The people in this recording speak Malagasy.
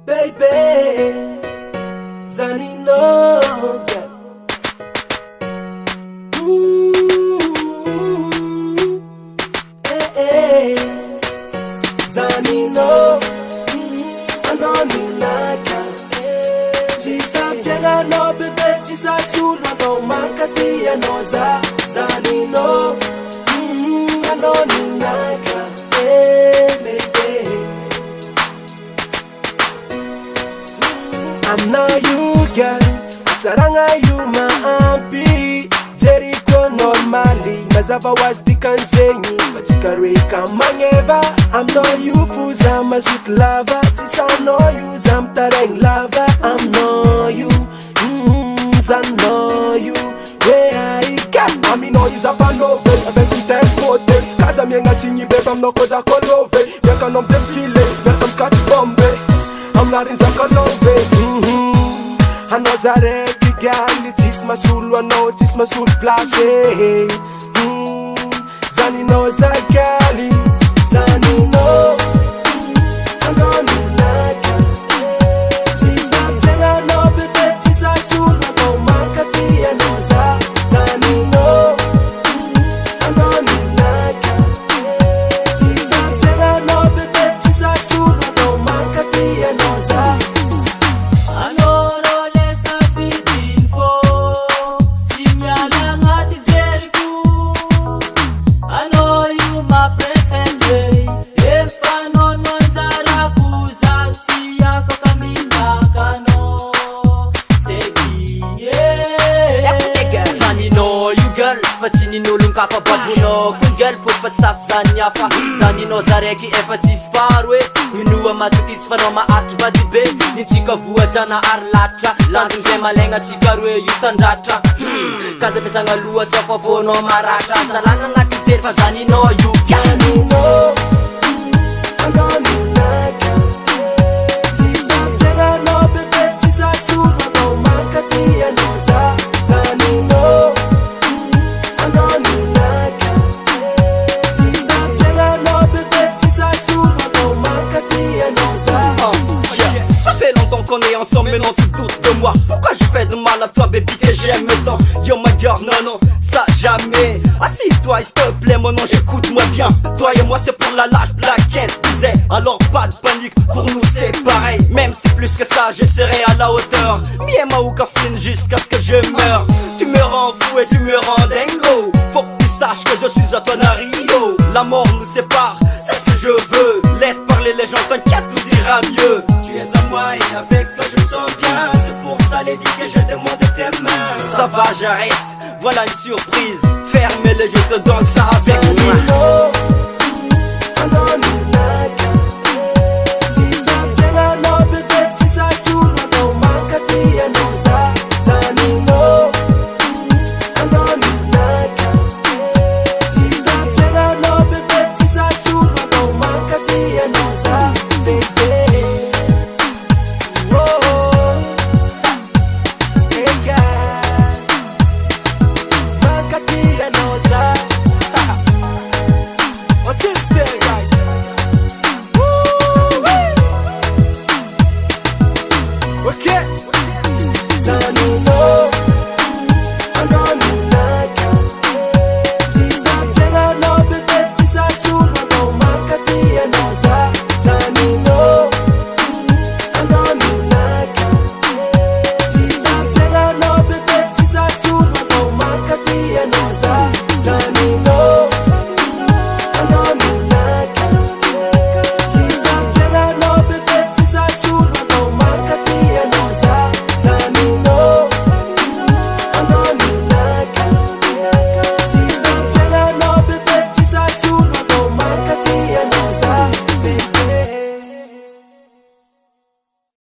Baby, Zanino, yeah. Hey, Zanino, Anonilaka. Tisa piega no bebe, tisa sula no makatia no Zanino, Anonilaka. Hey, baby. I'm not you, girl. Saranga you my ampi. Jericho normally. Mazava was the kanzenyi. Machikareka mangeva. I'm not you fools, I'm a sweet lover. Tis I know you, I'm tareng lover. I'm not you, I know you. Where I can, I mean, no, you's a fan of it. I bet you tell for them. Cause I'm young at you, babe, I'm not cause I call love it. You can them feeling, welcome Scotch Bombay. I'm not in Zakalove. I know Zareki girl, it is my soul, I know it is my soul place. Zanino Zakali, Zanino, I know me like her. Tisa Plenga no bebe, Tisa soul, I know Makati, I know Zanino, I know me like her. Tisa Plenga no bebe, Tisa soul, I know Makati, I know Fatsin'olon kafa babonao kun girl fody fa tsy tafy zany hafa zaninao zaraiky efa tsisy faro hoe inoa matoky izy fanao maharitry madibe nitsika voajana ary latra landrony zay malegna tsika roe io tandratra kaza ampiasagna loha tsy afavoanao maratra zalagna agnaty tery fa zaninao io Zanino, I know me like her. Tisa Plenga no bebe, Tisa soul, I know Makati, I know Zanino, I know me like her. Tisa Plenga no bebe, Tisa soul, I know Makati, I know Ça fait longtemps qu'on est ensemble, mais non tu doutes de moi. Pourquoi je fais de mal à toi, baby, que j'aime tant? Yo my girl, non, non, ça jamais. Assis-toi, s'il te plaît, mon nom, j'écoute-moi bien. Toi et moi, c'est pour la lâche, black and disait. Alors pas de panique, pour nous c'est pareil. Même si plus que ça, je serai à la hauteur. Miema ou Kafrine jusqu'à ce que je meure. Tu me rends fou et tu me rends dingo. Faut que tu saches que je suis à ton Rio. La mort nous sépare, c'est ce que je veux. Laisse parler les gens, t'inquiète, tout ira mieux. Tu es à moi et avec toi je me sens bien. C'est pour ça les dit que je demande tes mains. Ça va, j'arrête, voilà une surprise. Ferme les yeux, je te donne ça avec moi.